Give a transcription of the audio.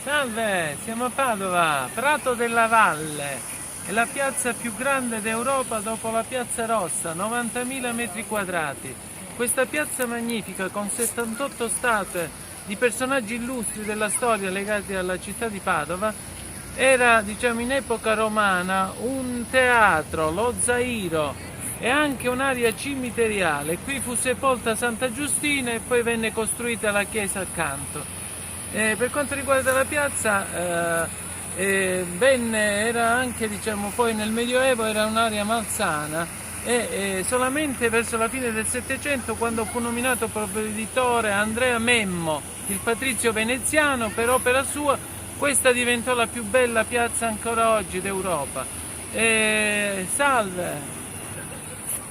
Salve, siamo a Padova, Prato della Valle, è la piazza più grande d'Europa dopo la Piazza Rossa, 90.000 metri quadrati. Questa piazza magnifica con 78 statue di personaggi illustri della storia legati alla città di Padova era, diciamo, in epoca romana un teatro, lo Zairo e anche un'area cimiteriale. Qui fu sepolta Santa Giustina e poi venne costruita la chiesa accanto. Per quanto riguarda la piazza, era anche, diciamo, poi nel Medioevo era un'area malsana e solamente verso la fine del Settecento, quando fu nominato provveditore Andrea Memmo, il patrizio veneziano, per opera sua, questa diventò la più bella piazza ancora oggi d'Europa. Salve!